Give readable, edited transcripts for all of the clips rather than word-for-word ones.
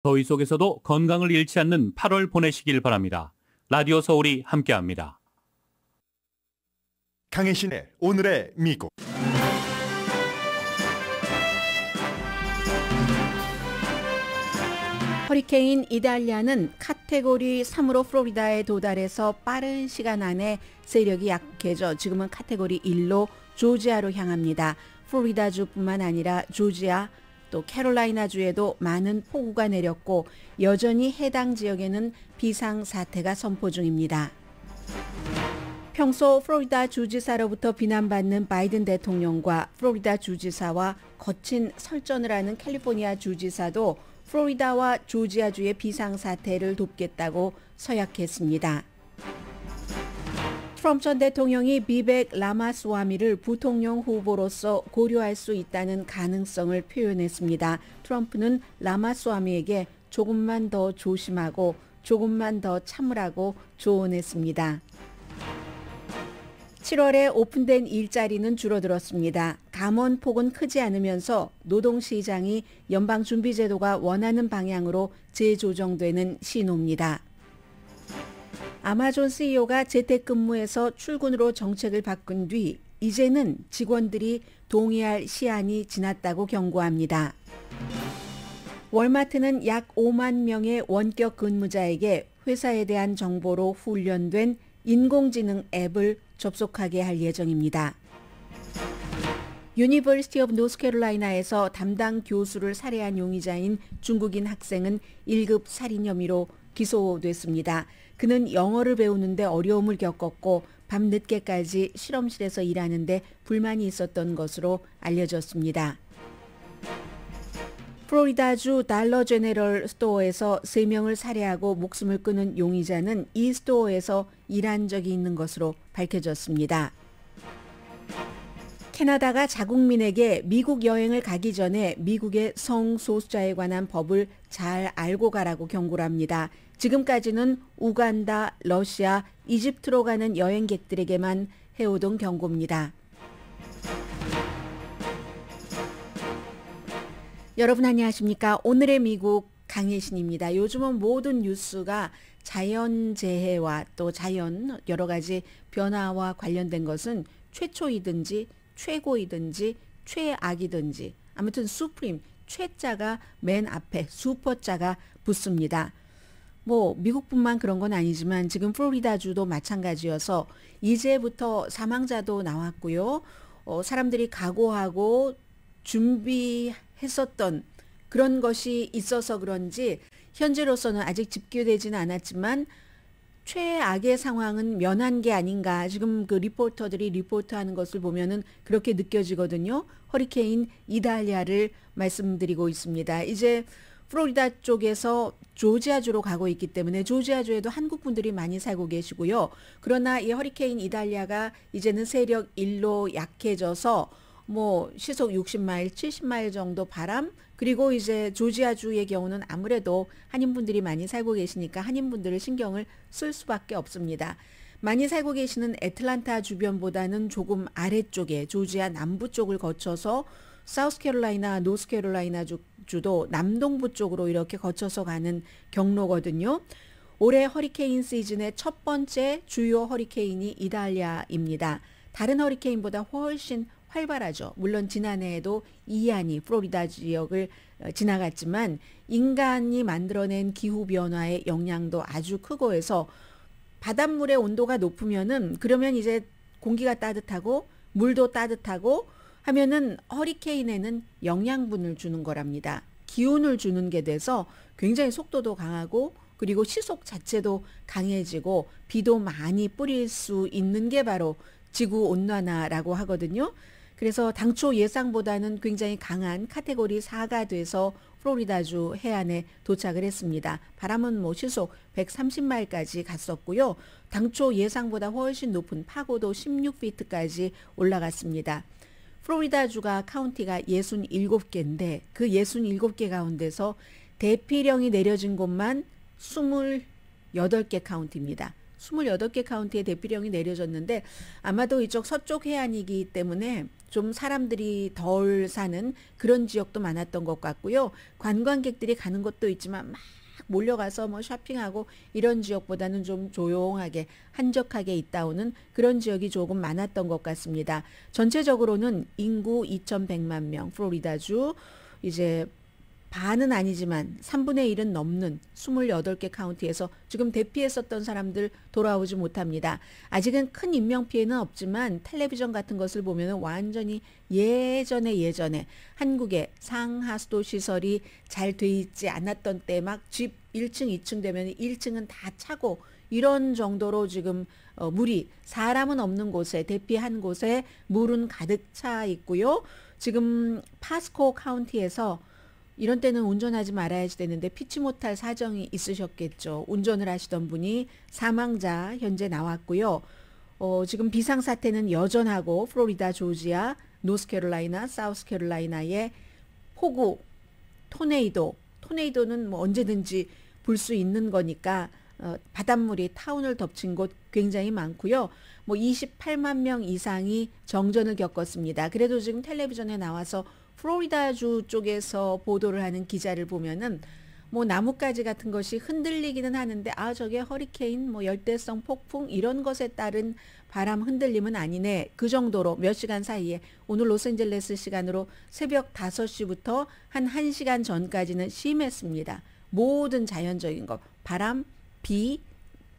더위 속에서도 건강을 잃지 않는 8월 보내시길 바랍니다. 라디오 서울이 함께합니다. 강혜신의 오늘의 미국. 허리케인 이달리아는 카테고리 3으로 플로리다에 도달해서 빠른 시간 안에 세력이 약해져 지금은 카테고리 1로 조지아로 향합니다. 플로리다주뿐만 아니라 조지아 또 캐롤라이나주에도 많은 폭우가 내렸고 여전히 해당 지역에는 비상사태가 선포 중입니다. 평소 플로리다 주지사로부터 비난받는 바이든 대통령과 플로리다 주지사와 거친 설전을 하는 캘리포니아 주지사도 플로리다와 조지아주의 비상사태를 돕겠다고 서약했습니다. 트럼프 전 대통령이 비벡 라마스와미를 부통령 후보로서 고려할 수 있다는 가능성을 표현했습니다. 트럼프는 라마스와미에게 조금만 더 조심하고 조금만 더 참으라고 조언했습니다. 7월에 오픈된 일자리는 줄어들었습니다. 감원폭은 크지 않으면서 노동시장이 연방준비제도가 원하는 방향으로 재조정되는 신호입니다. 아마존 CEO가 재택근무에서 출근으로 정책을 바꾼 뒤 이제는 직원들이 동의할 시한이 지났다고 경고합니다. 월마트는 약 5만 명의 원격 근무자에게 회사에 대한 정보로 훈련된 인공지능 앱을 접속하게 할 예정입니다. 유니버시티 오브 노스캐롤라이나에서 담당 교수를 살해한 용의자인 중국인 학생은 1급 살인 혐의로 기소됐습니다. 그는 영어를 배우는데 어려움을 겪었고 밤늦게까지 실험실에서 일하는데 불만이 있었던 것으로 알려졌습니다. 플로리다주 달러 제네럴 스토어에서 3명을 살해하고 목숨을 끊은 용의자는 이 스토어에서 일한 적이 있는 것으로 밝혀졌습니다. 캐나다가 자국민에게 미국 여행을 가기 전에 미국의 성소수자에 관한 법을 잘 알고 가라고 경고를 합니다. 지금까지는 우간다, 러시아, 이집트로 가는 여행객들에게만 해오던 경고입니다. 여러분 안녕하십니까? 오늘의 미국 강혜신입니다. 요즘은 모든 뉴스가 자연재해와 또 자연 여러 가지 변화와 관련된 것은 최초이든지 최고이든지 최악이든지 아무튼 수프림, 최자가 맨 앞에 슈퍼자가 붙습니다. 뭐 미국뿐만 그런 건 아니지만 지금 플로리다주도 마찬가지여서 이제부터 사망자도 나왔고요. 사람들이 각오하고 준비했었던 그런 것이 있어서 그런지 현재로서는 아직 집계되지는 않았지만 최악의 상황은 면한 게 아닌가 지금 그 리포터들이 리포트하는 것을 보면은 그렇게 느껴지거든요. 허리케인 이달리아를 말씀드리고 있습니다. 이제 플로리다 쪽에서 조지아주로 가고 있기 때문에 조지아주에도 한국 분들이 많이 살고 계시고요. 그러나 이 허리케인 이달리아가 이제는 세력 1로 약해져서 뭐 시속 60마일, 70마일 정도 바람 그리고 이제 조지아주의 경우는 아무래도 한인분들이 많이 살고 계시니까 한인분들을 신경을 쓸 수밖에 없습니다. 많이 살고 계시는 애틀란타 주변보다는 조금 아래쪽에 조지아 남부 쪽을 거쳐서 사우스캐롤라이나, 노스캐롤라이나 주도 남동부 쪽으로 이렇게 거쳐서 가는 경로거든요. 올해 허리케인 시즌의 첫 번째 주요 허리케인이 이달리아입니다. 다른 허리케인보다 훨씬 활발하죠. 물론 지난해에도 이안이 플로리다 지역을 지나갔지만 인간이 만들어낸 기후변화의 영향도 아주 크고 해서 바닷물의 온도가 높으면은 그러면 이제 공기가 따뜻하고 물도 따뜻하고 하면은 허리케인에는 영양분을 주는 거랍니다. 기운을 주는 게 돼서 굉장히 속도도 강하고 그리고 시속 자체도 강해지고 비도 많이 뿌릴 수 있는 게 바로 지구온난화라고 하거든요. 그래서 당초 예상보다는 굉장히 강한 카테고리 4가 돼서 플로리다주 해안에 도착을 했습니다. 바람은 뭐 시속 130마일까지 갔었고요. 당초 예상보다 훨씬 높은 파고도 16피트까지 올라갔습니다. 플로리다주가 카운티가 67개인데 그 67개 가운데서 대피령이 내려진 곳만 28개 카운티입니다. 28개 카운티에 대피령이 내려졌는데 아마도 이쪽 서쪽 해안이기 때문에 좀 사람들이 덜 사는 그런 지역도 많았던 것 같고요. 관광객들이 가는 것도 있지만 막 몰려가서 뭐 쇼핑하고 이런 지역보다는 좀 조용하게 한적하게 있다 오는 그런 지역이 조금 많았던 것 같습니다. 전체적으로는 인구 2,100만 명, 플로리다주 이제 반은 아니지만 3분의 1은 넘는 28개 카운티에서 지금 대피했었던 사람들 돌아오지 못합니다. 아직은 큰 인명피해는 없지만 텔레비전 같은 것을 보면 완전히 예전에 한국의 상하수도 시설이 잘 돼 있지 않았던 때 막 집 1층, 2층 되면 1층은 다 차고 이런 정도로 지금 물이 사람은 없는 곳에 대피한 곳에 물은 가득 차 있고요. 지금 파스코 카운티에서 이런 때는 운전하지 말아야지 되는데 피치 못할 사정이 있으셨겠죠. 운전을 하시던 분이 사망자 현재 나왔고요. 지금 비상사태는 여전하고 플로리다, 조지아, 노스캐롤라이나, 사우스캐롤라이나의 폭우, 토네이도는 뭐 언제든지 불 수 있는 거니까 바닷물이 타운을 덮친 곳 굉장히 많고요. 뭐 28만 명 이상이 정전을 겪었습니다. 그래도 지금 텔레비전에 나와서 플로리다주 쪽에서 보도를 하는 기자를 보면은 뭐 나뭇가지 같은 것이 흔들리기는 하는데 저게 허리케인 뭐 열대성 폭풍 이런 것에 따른 바람 흔들림은 아니네. 그 정도로 몇 시간 사이에 오늘 로스앤젤레스 시간으로 새벽 5시부터 한 1시간 전까지는 심했습니다. 모든 자연적인 것, 바람, 비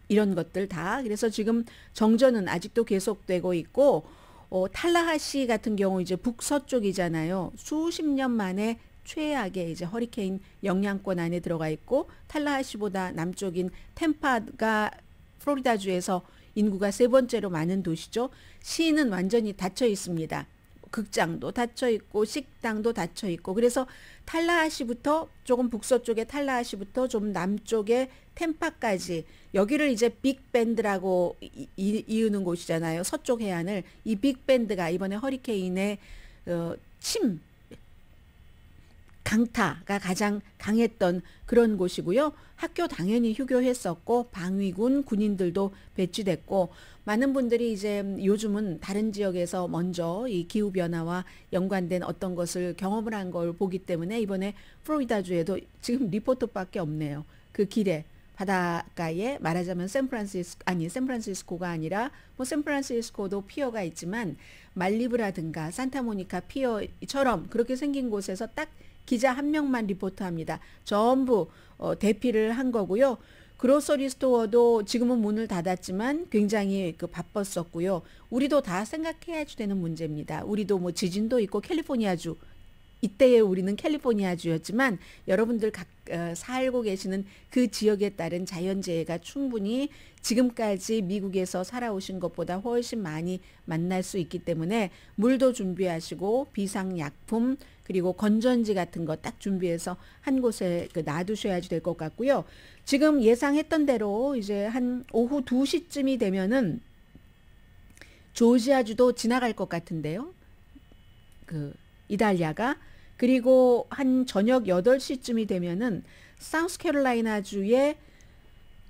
이런 것들 다. 그래서 지금 정전은 아직도 계속되고 있고 탈라하시 같은 경우 이제 북서쪽이잖아요. 수십 년 만에 최악의 이제 허리케인 영향권 안에 들어가 있고 탈라하시보다 남쪽인 템파가 플로리다주에서 인구가 3번째로 많은 도시죠. 시는 완전히 닫혀 있습니다. 극장도 닫혀 있고 식당도 닫혀 있고 그래서 탈라하시부터 조금 북서쪽의 탈라하시부터 좀 남쪽의 템파까지 여기를 이제 빅밴드라고 이으는 곳이잖아요. 서쪽 해안을 이 빅밴드가 이번에 허리케인의 강타가 가장 강했던 그런 곳이고요. 학교 당연히 휴교했었고 방위군 군인들도 배치됐고 많은 분들이 이제 요즘은 다른 지역에서 먼저 이 기후변화와 연관된 어떤 것을 경험을 한 걸 보기 때문에 이번에 플로리다주에도 지금 리포터밖에 없네요. 그 길에 바닷가에 말하자면 샌프란시스코가 아니라 뭐 샌프란시스코도 피어가 있지만 말리브라든가 산타모니카 피어처럼 그렇게 생긴 곳에서 딱 기자 한 명만 리포트합니다. 전부 대피를 한 거고요. 그로서리 스토어도 지금은 문을 닫았지만 굉장히 바빴었고요. 우리도 다 생각해야지 되는 문제입니다. 우리도 뭐 지진도 있고 캘리포니아주 이때에 우리는 캘리포니아주였지만 여러분들 살고 계시는 그 지역에 따른 자연재해가 충분히 지금까지 미국에서 살아오신 것보다 훨씬 많이 만날 수 있기 때문에 물도 준비하시고 비상약품 그리고 건전지 같은 거 딱 준비해서 한 곳에 놔두셔야지 될 것 같고요. 지금 예상했던 대로 이제 한 오후 2시쯤이 되면은 조지아주도 지나갈 것 같은데요. 이달리아가 그리고 한 저녁 8시쯤이 되면은 사우스캐롤라이나주의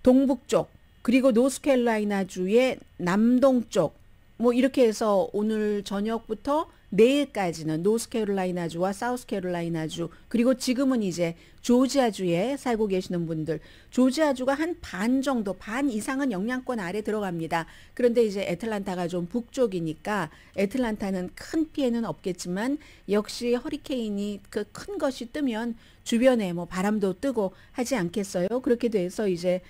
동북쪽 그리고 노스캐롤라이나주의 남동쪽 뭐 이렇게 해서 오늘 저녁부터 내일까지는 노스캐롤라이나주와 사우스캐롤라이나주 그리고 지금은 이제 조지아주에 살고 계시는 분들 조지아주가 한 반 정도 반 이상은 영향권 아래 들어갑니다. 그런데 이제 애틀란타가 좀 북쪽이니까 애틀란타는 큰 피해는 없겠지만 역시 허리케인이 그 큰 것이 뜨면 주변에 뭐 바람도 뜨고 하지 않겠어요. 그렇게 돼서 이제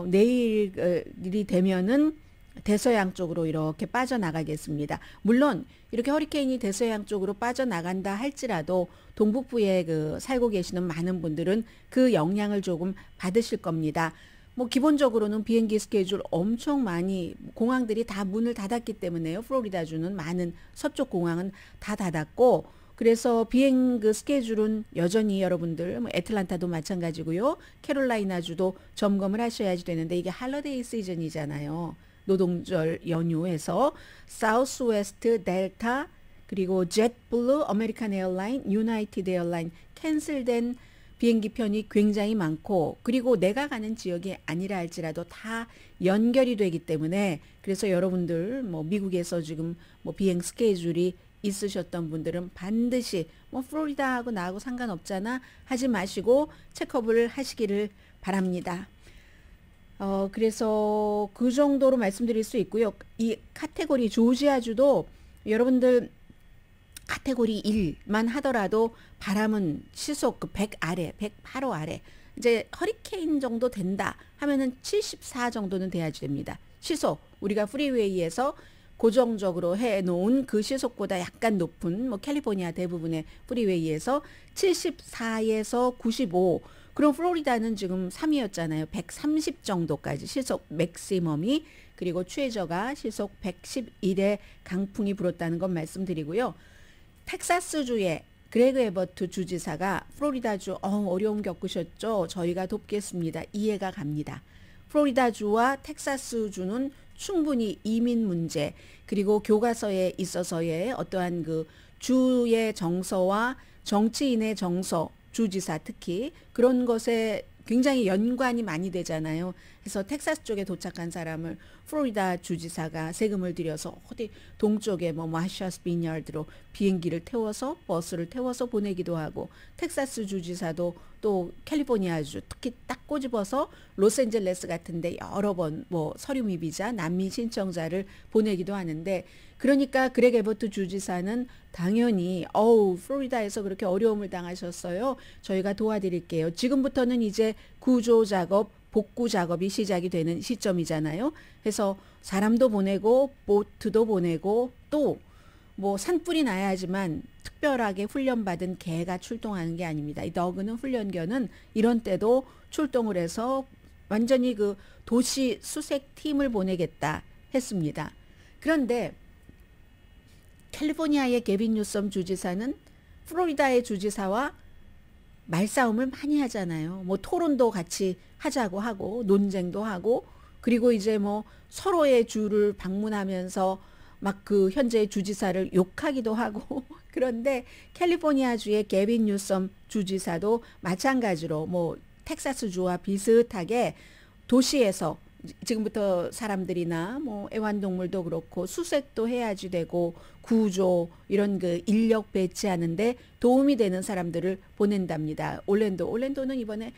내일이 되면은 대서양 쪽으로 이렇게 빠져나가겠습니다. 물론 이렇게 허리케인이 대서양 쪽으로 빠져나간다 할지라도 동북부에 살고 계시는 많은 분들은 그 영향을 조금 받으실 겁니다. 뭐 기본적으로는 비행기 스케줄 엄청 많이 공항들이 다 문을 닫았기 때문에요. 플로리다주는 많은 서쪽 공항은 다 닫았고 그래서 비행 스케줄은 여전히 여러분들 애틀란타도 마찬가지고요. 캐롤라이나주도 점검을 하셔야지 되는데 이게 할러데이 시즌이잖아요. 노동절 연휴에서 사우스웨스트, 델타, 그리고 jetblue, 아메리칸 에어라인, 유나이티드 에어라인 캔슬된 비행기 편이 굉장히 많고 그리고 내가 가는 지역이 아니라 할지라도 다 연결이 되기 때문에 그래서 여러분들 뭐 미국에서 지금 뭐 비행 스케줄이 있으셨던 분들은 반드시 뭐 플로리다하고 나하고 상관없잖아 하지 마시고 체크업을 하시기를 바랍니다. 그래서 그 정도로 말씀드릴 수 있고요. 이 카테고리 조지아주도 여러분들 카테고리 1만 하더라도 바람은 시속 100 아래, 108호 아래. 이제 허리케인 정도 된다 하면은 74 정도는 돼야지 됩니다. 시속 우리가 프리웨이에서 고정적으로 해놓은 그 시속보다 약간 높은 뭐 캘리포니아 대부분의 프리웨이에서 74에서 95. 그럼 플로리다는 지금 3위였잖아요. 130 정도까지 시속 맥시멈이 그리고 최저가 시속 111의 강풍이 불었다는 건 말씀드리고요. 텍사스주의 그레그 에버트 주지사가 플로리다주 어려움 겪으셨죠? 저희가 돕겠습니다. 이해가 갑니다. 플로리다주와 텍사스주는 충분히 이민 문제 그리고 교과서에 있어서의 어떠한 그 주의 정서와 정치인의 정서 주지사 특히 그런 것에 굉장히 연관이 많이 되잖아요. 그래서 텍사스 쪽에 도착한 사람을 플로리다 주지사가 세금을 들여서 어디 동쪽에 뭐 마샤스 비니아드로 비행기를 태워서 버스를 태워서 보내기도 하고 텍사스 주지사도 또 캘리포니아주 특히 딱 꼬집어서 로스앤젤레스 같은데 여러 번 뭐 서류 미비자 난민 신청자를 보내기도 하는데 그러니까 그렉 에버트 주지사는 당연히 플로리다에서 그렇게 어려움을 당하셨어요. 저희가 도와드릴게요. 지금부터는 이제 구조 작업, 복구 작업이 시작이 되는 시점이잖아요. 그래서 사람도 보내고 보트도 보내고 또 뭐 산불이 나야 하지만 특별하게 훈련받은 개가 출동하는 게 아닙니다. 이 더그는 훈련견은 이런 때도 출동을 해서 완전히 그 도시 수색 팀을 보내겠다 했습니다. 그런데 캘리포니아의 게빈 뉴섬 주지사는 플로리다의 주지사와 말싸움을 많이 하잖아요. 뭐 토론도 같이 하자고 하고 논쟁도 하고 그리고 이제 뭐 서로의 주를 방문하면서 막 그 현재 주지사를 욕하기도 하고 그런데 캘리포니아주의 게빈 뉴섬 주지사도 마찬가지로 뭐 텍사스주와 비슷하게 도시에서 지금부터 사람들이나 뭐 애완동물도 그렇고 수색도 해야지 되고 구조 이런 그 인력 배치하는데 도움이 되는 사람들을 보낸답니다. 올랜도는 이번에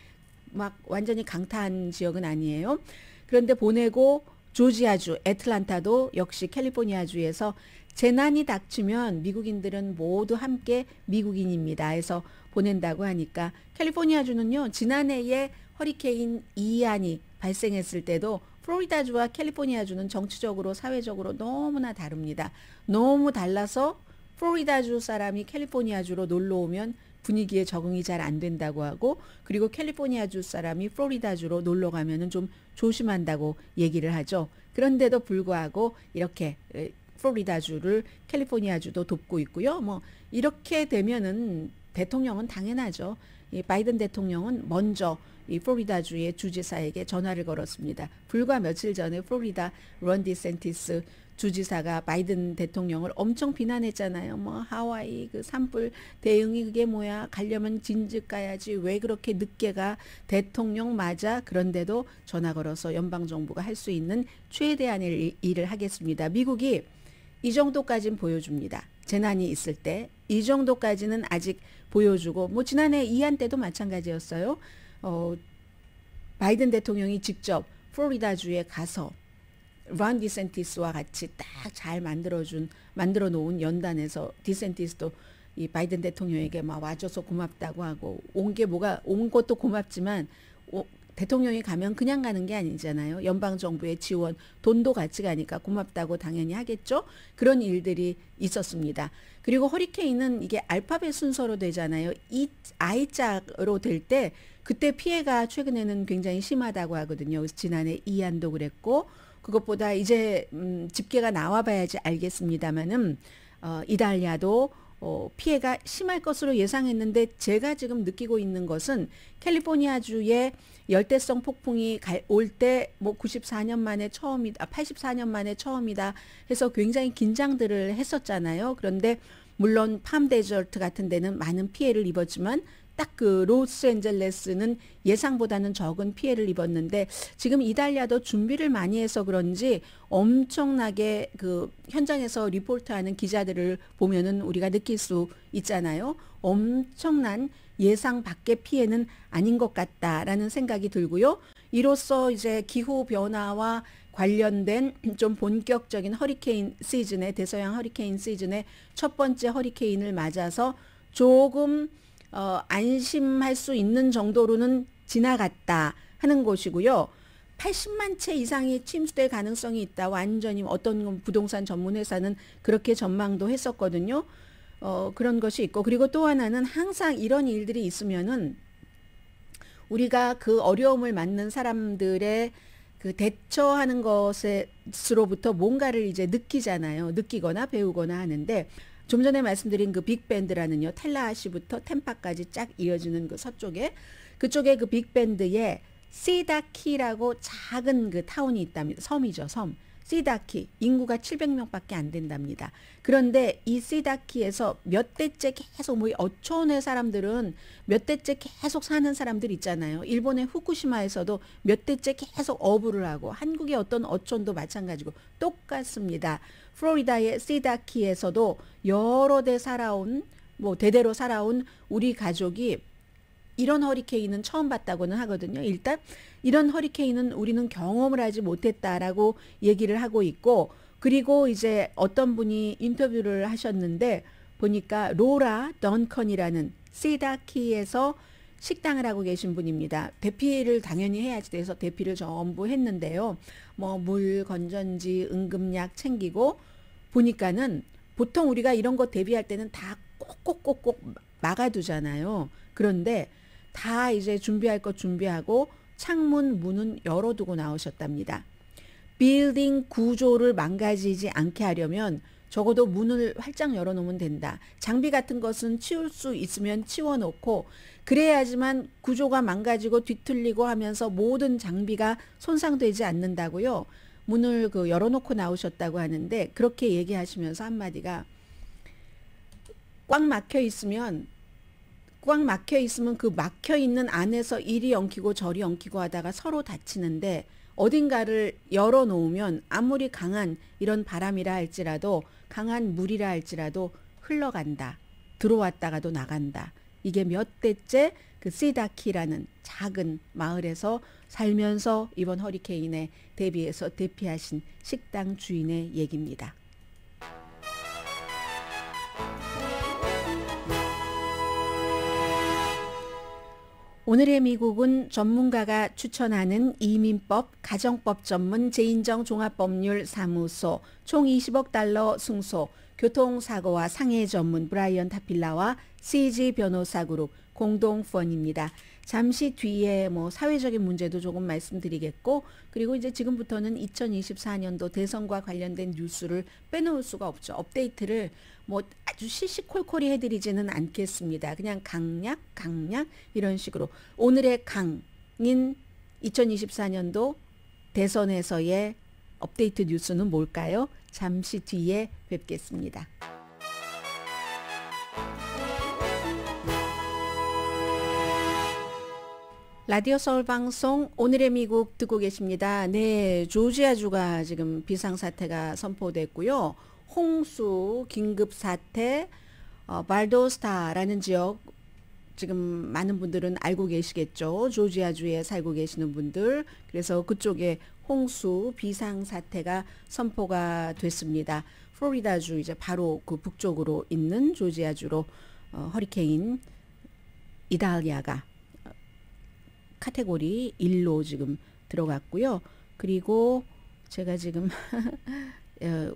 막 완전히 강타한 지역은 아니에요. 그런데 보내고 조지아주, 애틀란타도 역시 캘리포니아주에서 재난이 닥치면 미국인들은 모두 함께 미국인입니다. 해서 보낸다고 하니까 캘리포니아주는요. 지난해에 허리케인 이안이 발생했을 때도 플로리다주와 캘리포니아주는 정치적으로 사회적으로 너무나 다릅니다. 너무 달라서 플로리다주 사람이 캘리포니아주로 놀러 오면 분위기에 적응이 잘 안 된다고 하고 그리고 캘리포니아주 사람이 플로리다주로 놀러 가면은 좀 조심한다고 얘기를 하죠. 그런데도 불구하고 이렇게 플로리다주를 캘리포니아주도 돕고 있고요. 뭐 이렇게 되면은 대통령은 당연하죠. 이 바이든 대통령은 먼저 이 플로리다주의 주지사에게 전화를 걸었습니다. 불과 며칠 전에 플로리다 론 디센티스 주지사가 바이든 대통령을 엄청 비난했잖아요. 뭐 하와이 그 산불 대응이 그게 뭐야? 가려면 진즉 가야지. 왜 그렇게 늦게 가? 대통령 맞아? 그런데도 전화 걸어서 연방정부가 할 수 있는 최대한의 일을 하겠습니다. 미국이 이 정도까지는 보여줍니다. 재난이 있을 때 이 정도까지는 아직 보여주고 뭐 지난해 이안 때도 마찬가지였어요. 바이든 대통령이 직접 플로리다주에 가서 론 디센티스와 같이 딱 잘 만들어 놓은 연단에서 디센티스도 이 바이든 대통령에게 막 와줘서 고맙다고 하고 온 것도 고맙지만 대통령이 가면 그냥 가는 게 아니잖아요. 연방정부의 지원, 돈도 같이 가니까 고맙다고 당연히 하겠죠. 그런 일들이 있었습니다. 그리고 허리케인은 이게 알파벳 순서로 되잖아요. 이 I자로 될 때 그때 피해가 최근에는 굉장히 심하다고 하거든요. 지난해 이안도 그랬고 그것보다 이제 집계가 나와봐야지 알겠습니다만은 이탈리아도 피해가 심할 것으로 예상했는데 제가 지금 느끼고 있는 것은 캘리포니아주의 열대성 폭풍이 올 때 뭐 94년 만에 처음이다, 84년 만에 처음이다 해서 굉장히 긴장들을 했었잖아요. 그런데 물론 팜 데저트 같은 데는 많은 피해를 입었지만 딱 그 로스앤젤레스는 예상보다는 적은 피해를 입었는데 지금 이달리아도 준비를 많이 해서 그런지 엄청나게 그 현장에서 리포트하는 기자들을 보면은 우리가 느낄 수 있잖아요. 엄청난 예상 밖의 피해는 아닌 것 같다라는 생각이 들고요. 이로써 이제 기후 변화와 관련된 좀 본격적인 허리케인 시즌에 대서양 허리케인 시즌의 첫 번째 허리케인을 맞아서 조금 안심할 수 있는 정도로는 지나갔다 하는 것이고요. 80만 채 이상이 침수될 가능성이 있다. 완전히 어떤 부동산 전문 회사는 그렇게 전망도 했었거든요. 그런 것이 있고 그리고 또 하나는 항상 이런 일들이 있으면은 우리가 그 어려움을 맞는 사람들의 그 대처하는 것으로부터 뭔가를 이제 느끼잖아요. 느끼거나 배우거나 하는데 좀 전에 말씀드린 그 빅밴드라는요. 텔라하시부터 템파까지 쫙 이어지는 그 서쪽에 그쪽에 그 빅밴드에 시다키라고 작은 그 타운이 있답니다. 섬이죠, 섬. 시다키 인구가 700명밖에 안 된답니다. 그런데 이 시다키에서 몇 대째 계속 뭐 어촌의 사람들은 몇 대째 계속 사는 사람들 있잖아요. 일본의 후쿠시마에서도 몇 대째 계속 어부를 하고 한국의 어떤 어촌도 마찬가지고 똑같습니다. 플로리다의 시다키에서도 여러 대 살아온 뭐 대대로 살아온 우리 가족이 이런 허리케인은 처음 봤다고는 하거든요. 일단 이런 허리케인은 우리는 경험을 하지 못했다라고 얘기를 하고 있고 그리고 이제 어떤 분이 인터뷰를 하셨는데 보니까 로라 던컨이라는 시다키에서 식당을 하고 계신 분입니다. 대피를 당연히 해야지 돼서 대피를 전부 했는데요. 뭐 물, 건전지, 응급약 챙기고 보니까는 보통 우리가 이런 거 대비할 때는 다 꼭꼭꼭꼭 막아두잖아요. 그런데 다 이제 준비할 것 준비하고 창문, 문은 열어두고 나오셨답니다. 빌딩 구조를 망가지지 않게 하려면 적어도 문을 활짝 열어놓으면 된다. 장비 같은 것은 치울 수 있으면 치워놓고 그래야지만 구조가 망가지고 뒤틀리고 하면서 모든 장비가 손상되지 않는다고요. 문을 그 열어놓고 나오셨다고 하는데 그렇게 얘기하시면서 한마디가 꽉 막혀 있으면 그 막혀 있는 안에서 이리 엉키고 저리 엉키고 하다가 서로 다치는데 어딘가를 열어놓으면 아무리 강한 이런 바람이라 할지라도 강한 물이라 할지라도 흘러간다. 들어왔다가도 나간다. 이게 몇 대째 그 시다키라는 작은 마을에서 살면서 이번 허리케인에 대비해서 대피하신 식당 주인의 얘기입니다. 오늘의 미국은 전문가가 추천하는 이민법, 가정법 전문 제인정 종합법률사무소 총 20억 달러 승소, 교통사고와 상해 전문 브라이언 타필라와 CG 변호사그룹 공동펀입니다. 잠시 뒤에 뭐 사회적인 문제도 조금 말씀드리겠고 그리고 이제 지금부터는 2024년도 대선과 관련된 뉴스를 빼놓을 수가 없죠. 업데이트를 뭐 아주 시시콜콜이 해드리지는 않겠습니다. 그냥 강약 이런 식으로 오늘의 강인 2024년도 대선에서의 업데이트 뉴스는 뭘까요? 잠시 뒤에 뵙겠습니다. 라디오 서울 방송 오늘의 미국 듣고 계십니다. 네, 조지아주가 지금 비상사태가 선포됐고요. 홍수 긴급사태 발도스타라는 지역 지금 많은 분들은 알고 계시겠죠. 조지아주에 살고 계시는 분들. 그래서 그쪽에 홍수 비상사태가 선포가 됐습니다. 플로리다주 이제 바로 그 북쪽으로 있는 조지아주로 허리케인 이달리아가 카테고리 1로 지금 들어갔고요. 그리고 제가 지금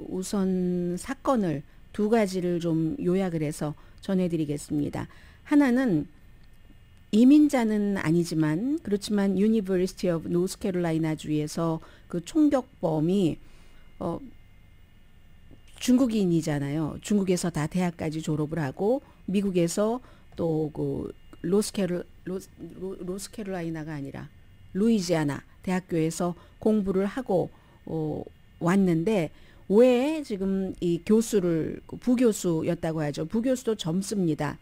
우선 사건을 두 가지를 좀 요약을 해서 전해드리겠습니다. 하나는 이민자는 아니지만 그렇지만 유니버시티 오브 노스캐롤라이나 주에서 그 총격범이 중국인이잖아요. 중국에서 다 대학까지 졸업을 하고 미국에서 또 그 로스캐롤라이나가 아니라 루이지아나 대학교에서 공부를 하고 왔는데 왜 지금 이 교수를 부교수였다고 하죠. 부교수도 젊습니다.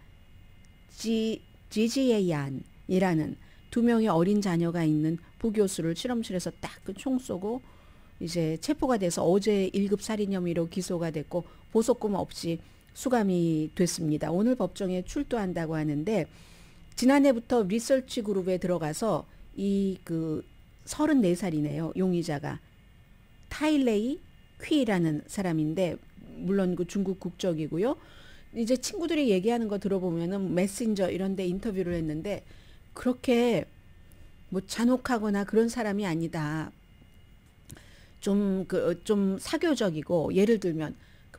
지지예얀이라는 2명의 어린 자녀가 있는 부교수를 실험실에서 딱 그 총 쏘고 이제 체포가 돼서 어제 1급 살인 혐의로 기소가 됐고 보석금 없이 수감이 됐습니다. 오늘 법정에 출두한다고 하는데 지난해부터 리서치 그룹에 들어가서 이 그 34살이네요. 용의자가 타일레이 퀴라는 사람인데 물론 그 중국 국적이고요. 이제 친구들이 얘기하는 거 들어보면은 메신저 이런 데 인터뷰를 했는데 그렇게 뭐 잔혹하거나 그런 사람이 아니다. 좀 사교적이고 예를 들면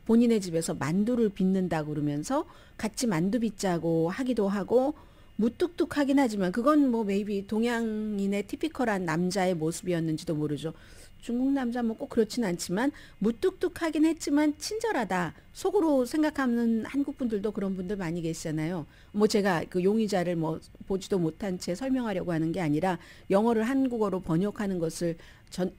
본인의 집에서 만두를 빚는다고 그러면서 같이 만두 빚자고 하기도 하고 무뚝뚝하긴 하지만 그건 뭐 메이비 동양인의 티피컬한 남자의 모습이었는지도 모르죠. 중국 남자 뭐 꼭 그렇진 않지만 무뚝뚝하긴 했지만 친절하다. 속으로 생각하는 한국 분들도 그런 분들 많이 계시잖아요. 뭐 제가 그 용의자를 뭐 보지도 못한 채 설명하려고 하는 게 아니라 영어를 한국어로 번역하는 것을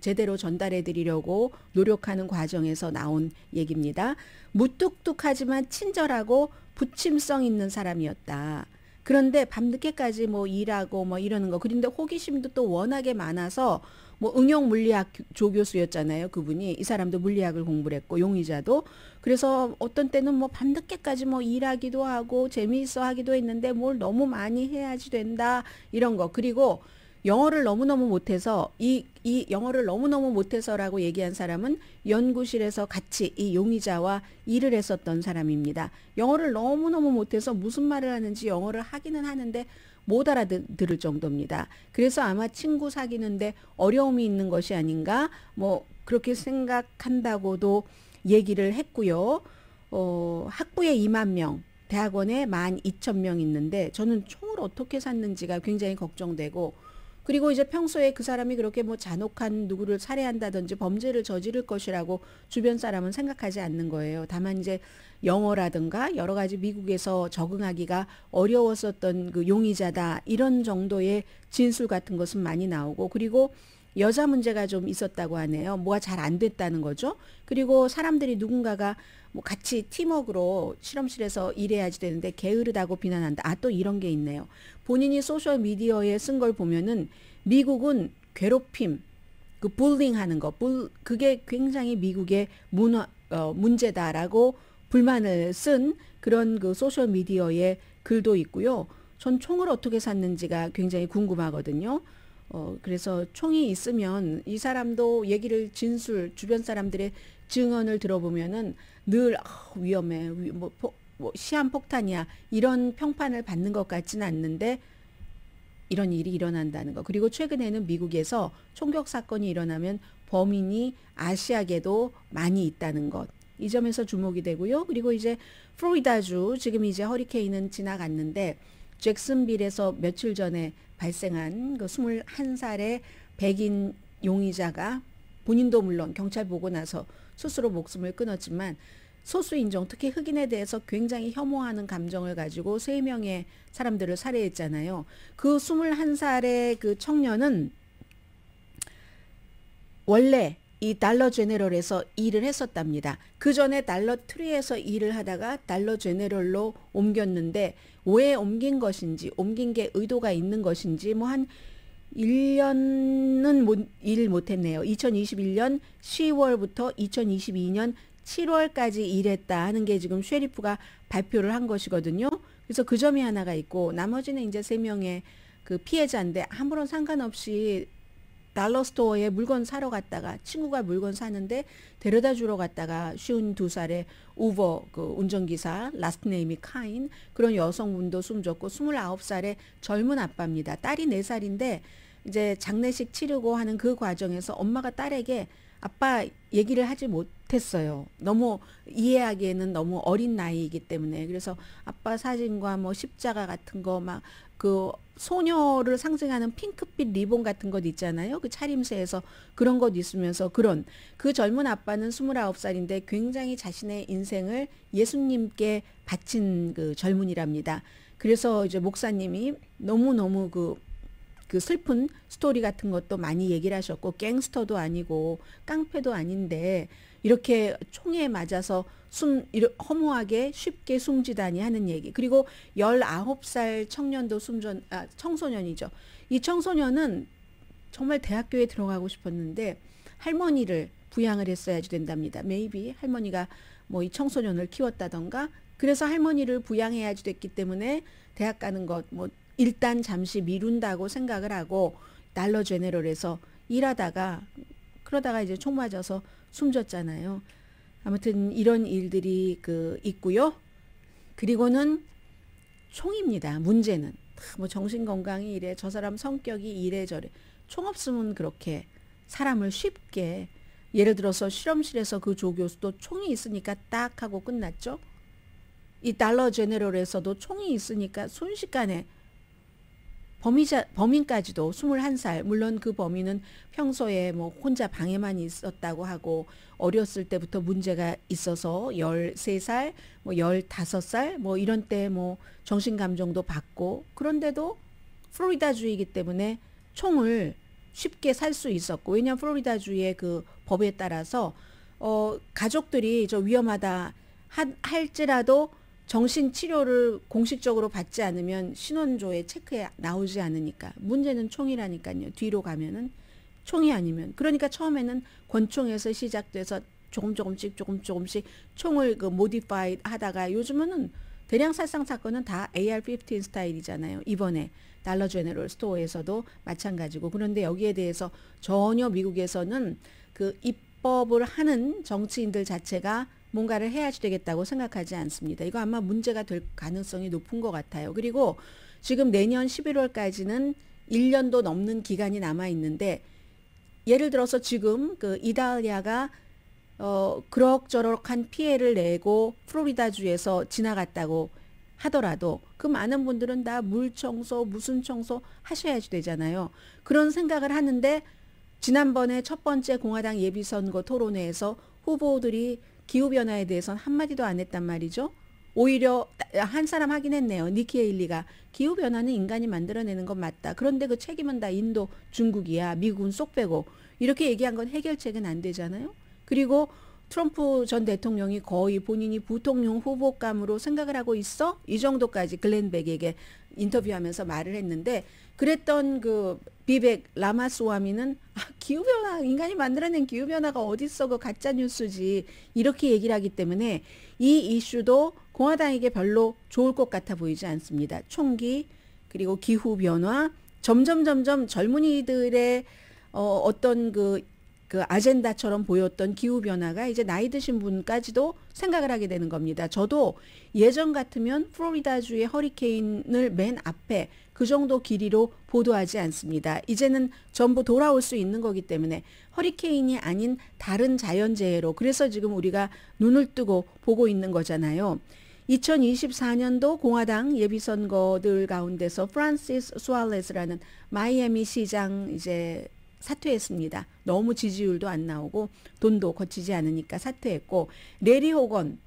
제대로 전달해 드리려고 노력하는 과정에서 나온 얘기입니다. 무뚝뚝하지만 친절하고 부침성 있는 사람이었다. 그런데 밤늦게까지 뭐 일하고 뭐 이러는 거. 그런데 호기심도 또 워낙에 많아서 뭐 응용 물리학 조교수였잖아요. 그분이. 이 사람도 물리학을 공부를 했고 용의자도. 그래서 어떤 때는 뭐 밤늦게까지 뭐 일하기도 하고 재미있어 하기도 했는데 뭘 너무 많이 해야지 된다. 이런 거. 그리고 영어를 너무너무 못해서 이 영어를 너무너무 못해서라고 얘기한 사람은 연구실에서 같이 이 용의자와 일을 했었던 사람입니다. 영어를 너무너무 못해서 무슨 말을 하는지 영어를 하기는 하는데 못 알아들을 정도입니다. 그래서 아마 친구 사귀는데 어려움이 있는 것이 아닌가 뭐 그렇게 생각한다고도 얘기를 했고요. 학부에 2만 명, 대학원에 12,000명 있는데 저는 총을 어떻게 샀는지가 굉장히 걱정되고 그리고 이제 평소에 그 사람이 그렇게 뭐 잔혹한 누구를 살해한다든지 범죄를 저지를 것이라고 주변 사람은 생각하지 않는 거예요. 다만 이제 영어라든가 여러 가지 미국에서 적응하기가 어려웠었던 그 용의자다. 이런 정도의 진술 같은 것은 많이 나오고 그리고 여자 문제가 좀 있었다고 하네요. 뭐가 잘 안 됐다는 거죠. 그리고 사람들이 누군가가 뭐 같이 팀워크로 실험실에서 일해야지 되는데 게으르다고 비난한다. 아, 또 이런 게 있네요. 본인이 소셜 미디어에 쓴 걸 보면은 미국은 괴롭힘, 그 불링하는 거, 그게 굉장히 미국의 문제다라고 불만을 쓴 그런 그 소셜 미디어의 글도 있고요. 전 총을 어떻게 샀는지가 굉장히 궁금하거든요. 그래서 총이 있으면 이 사람도 얘기를 주변 사람들의 증언을 들어보면은 늘 위험해, 뭐 시한폭탄이야 이런 평판을 받는 것 같지는 않는데 이런 일이 일어난다는 거. 그리고 최근에는 미국에서 총격 사건이 일어나면 범인이 아시아계도 많이 있다는 것. 이 점에서 주목이 되고요. 그리고 이제 플로리다주 지금 이제 허리케인은 지나갔는데 잭슨빌에서 며칠 전에 발생한 그 21살의 백인 용의자가 본인도 물론 경찰 보고 나서 스스로 목숨을 끊었지만 소수인종 특히 흑인에 대해서 굉장히 혐오하는 감정을 가지고 3명의 사람들을 살해했잖아요. 그 21살의 그 청년은 원래 이 달러 제네럴에서 일을 했었답니다. 그 전에 달러 트리에서 일을 하다가 달러 제네럴로 옮겼는데 왜 옮긴 것인지 옮긴 게 의도가 있는 것인지 뭐 한 1년은 일 못했네요. 2021년 10월부터 2022년 7월까지 일했다 하는 게 지금 쉐리프가 발표를 한 것이거든요. 그래서 그 점이 하나가 있고 나머지는 이제 3명의 그 피해자인데 아무런 상관없이 달러 스토어에 물건 사러 갔다가 친구가 물건 사는데 데려다 주러 갔다가 52살의 우버 그 운전기사 라스트 네임이 카인 그런 여성분도 숨졌고 29살의 젊은 아빠입니다. 딸이 4살인데 이제 장례식 치르고 하는 그 과정에서 엄마가 딸에게 아빠 얘기를 하지 못했어요. 너무 이해하기에는 너무 어린 나이이기 때문에. 그래서 아빠 사진과 뭐 십자가 같은 거 막 그 소녀를 상징하는 핑크빛 리본 같은 것 있잖아요. 그 차림새에서 그런 것 있으면서 그 젊은 아빠는 29살인데 굉장히 자신의 인생을 예수님께 바친 그 젊은이랍니다. 그래서 이제 목사님이 너무너무 그 그 슬픈 스토리 같은 것도 많이 얘기를 하셨고 갱스터도 아니고 깡패도 아닌데 이렇게 총에 맞아서 허무하게 쉽게 숨지다니 하는 얘기. 그리고 19살 청년도 청소년이죠. 이 청소년은 정말 대학교에 들어가고 싶었는데 할머니를 부양을 했어야지 된답니다. maybe 할머니가 뭐 이 청소년을 키웠다던가 그래서 할머니를 부양해야지 됐기 때문에 대학 가는 것 뭐 일단 잠시 미룬다고 생각을 하고 달러 제네럴에서 일하다가 그러다가 이제 총 맞아서 숨졌잖아요. 아무튼 이런 일들이 있고요. 그리고는 총입니다. 문제는 뭐 정신건강이 이래 저 사람 성격이 이래저래 총 없으면 그렇게 사람을 쉽게 예를 들어서 실험실에서 그 조교수도 총이 있으니까 딱 하고 끝났죠. 이 달러 제네럴에서도 총이 있으니까 순식간에 범인까지도 21살, 물론 그 범인은 평소에 뭐 혼자 방에만 있었다고 하고 어렸을 때부터 문제가 있어서 13살, 뭐 15살, 뭐 이런 때 뭐 정신감정도 받고 그런데도 플로리다주이기 때문에 총을 쉽게 살 수 있었고 왜냐하면 플로리다주의 그 법에 따라서 가족들이 저 위험하다 할지라도 정신치료를 공식적으로 받지 않으면 신원조에 체크에 나오지 않으니까 문제는 총이라니까요. 뒤로 가면은 총이 아니면 그러니까 처음에는 권총에서 시작돼서 조금씩 총을 모디파이 하다가 요즘은 대량 살상 사건은 다 AR-15 스타일이잖아요. 이번에 달러 제너럴 스토어에서도 마찬가지고 그런데 여기에 대해서 전혀 미국에서는 그 입법을 하는 정치인들 자체가 뭔가를 해야지 되겠다고 생각하지 않습니다. 이거 아마 문제가 될 가능성이 높은 것 같아요. 그리고 지금 내년 11월까지는 1년도 넘는 기간이 남아 있는데 예를 들어서 지금 그 이달리아가 그럭저럭한 피해를 내고 플로리다주에서 지나갔다고 하더라도 그 많은 분들은 다 물 청소 무슨 청소 하셔야지 되잖아요. 그런 생각을 하는데 지난번에 첫 번째 공화당 예비선거 토론회에서 후보들이 기후변화에 대해서는 한마디도 안 했단 말이죠. 오히려 한 사람 하긴 했네요. 니키 헤일리가 기후변화는 인간이 만들어내는 건 맞다. 그런데 그 책임은 다 인도, 중국이야. 미국은 쏙 빼고. 이렇게 얘기한 건 해결책은 안 되잖아요. 그리고 트럼프 전 대통령이 거의 본인이 부통령 후보감으로 생각을 하고 있어? 이 정도까지 글렌 벡에게 인터뷰하면서 말을 했는데 그랬던 그 비벡 라마스와미는 기후변화 인간이 만들어낸 기후변화가 어딨어 그 가짜뉴스지 이렇게 얘기를 하기 때문에 이 이슈도 공화당에게 별로 좋을 것 같아 보이지 않습니다. 총기 그리고 기후변화 점점 젊은이들의 어떤 그 아젠다처럼 보였던 기후변화가 이제 나이 드신 분까지도 생각을 하게 되는 겁니다. 저도 예전 같으면 플로리다주의 허리케인을 맨 앞에 그 정도 길이로 보도하지 않습니다. 이제는 전부 돌아올 수 있는 거기 때문에 허리케인이 아닌 다른 자연재해로 그래서 지금 우리가 눈을 뜨고 보고 있는 거잖아요. 2024년도 공화당 예비선거들 가운데서 프란시스 수알레스라는 마이애미 시장 이제 사퇴했습니다. 너무 지지율도 안 나오고 돈도 거치지 않으니까 사퇴했고 레리 호건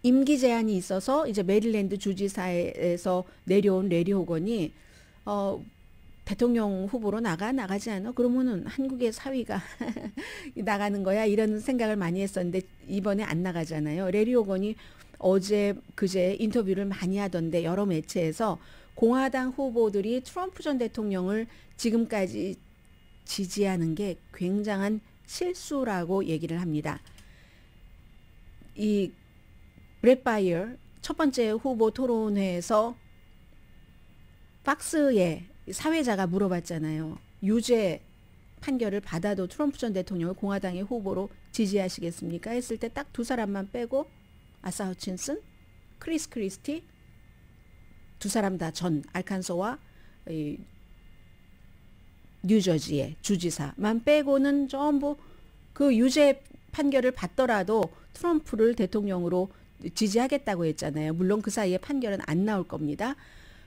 임기 제한이 있어서 이제 메릴랜드 주지사에서 내려온 레리 호건이 대통령 후보로 나가지 않아? 그러면은 한국의 사위가 나가는 거야? 이런 생각을 많이 했었는데 이번에 안 나가잖아요. 레리 호건이 어제 그제 인터뷰를 많이 하던데 여러 매체에서 공화당 후보들이 트럼프 전 대통령을 지금까지 지지하는 게 굉장한 실수라고 얘기를 합니다. 이 브렛 바이어 첫 번째 후보 토론회에서 팍스의 사회자가 물어봤잖아요. 유죄 판결을 받아도 트럼프 전 대통령을 공화당의 후보로 지지하시겠습니까? 했을 때 딱 두 사람만 빼고 아사 허친슨, 크리스 크리스티 두 사람 다 전 알칸소와 뉴저지의 주지사만 빼고는 전부 그 유죄 판결을 받더라도 트럼프를 대통령으로 지지하겠다고 했잖아요. 물론 그 사이에 판결은 안 나올 겁니다.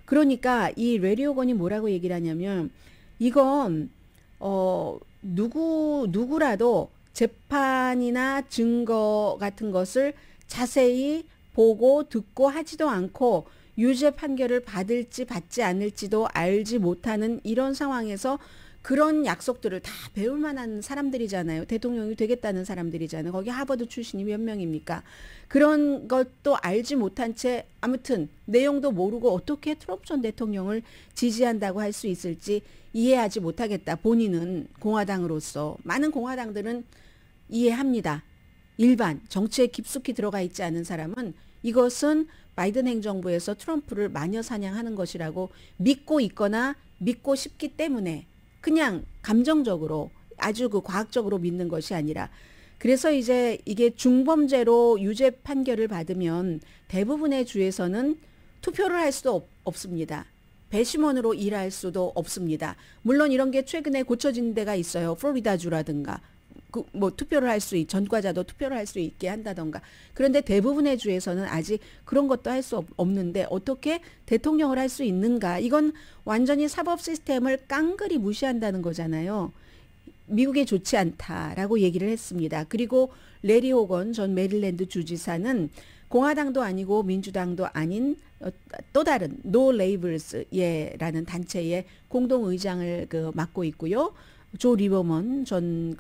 그러니까 이 레리 호건이 뭐라고 얘기를 하냐면 이건 누구라도 재판이나 증거 같은 것을 자세히 보고 듣고 하지도 않고 유죄 판결을 받을지 받지 않을지도 알지 못하는 이런 상황에서 그런 약속들을 다 배울 만한 사람들이잖아요. 대통령이 되겠다는 사람들이잖아요. 거기 하버드 출신이 몇 명입니까? 그런 것도 알지 못한 채 아무튼 내용도 모르고 어떻게 트럼프 전 대통령을 지지한다고 할 수 있을지 이해하지 못하겠다. 본인은 공화당으로서. 많은 공화당들은 이해합니다. 일반 정치에 깊숙이 들어가 있지 않은 사람은 이것은 바이든 행정부에서 트럼프를 마녀 사냥하는 것이라고 믿고 있거나 믿고 싶기 때문에 그냥 감정적으로 아주 그 과학적으로 믿는 것이 아니라 그래서 이제 이게 중범죄로 유죄 판결을 받으면 대부분의 주에서는 투표를 할 수도 없습니다. 배심원으로 일할 수도 없습니다. 물론 이런 게 최근에 고쳐진 데가 있어요. 플로리다주라든가. 뭐 투표를 할 수 전과자도 투표를 할 수 있게 한다던가. 그런데 대부분의 주에서는 아직 그런 것도 할 수 없는데 어떻게 대통령을 할 수 있는가? 이건 완전히 사법 시스템을 깡그리 무시한다는 거잖아요. 미국에 좋지 않다라고 얘기를 했습니다. 그리고 레리 호건 전 메릴랜드 주지사는 공화당도 아니고 민주당도 아닌 또 다른 No Labels라는 단체의 공동의장을 맡고 있고요. 조 리버먼 전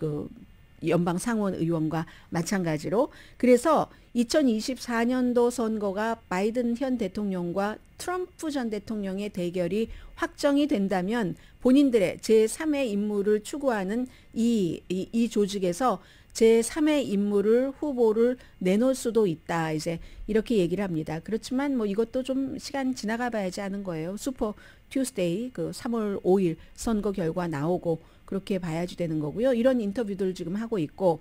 연방 상원 의원과 마찬가지로 그래서 2024년도 선거가 바이든 현 대통령과 트럼프 전 대통령의 대결이 확정이 된다면 본인들의 제3의 임무를 추구하는 이 조직에서 제3의 인물을 후보를 내놓을 수도 있다. 이제 이렇게 얘기를 합니다. 그렇지만 뭐 이것도 좀 시간 지나가 봐야지 하는 거예요. 슈퍼 튜스데이 3월 5일 선거 결과 나오고 그렇게 봐야지 되는 거고요. 이런 인터뷰들 지금 하고 있고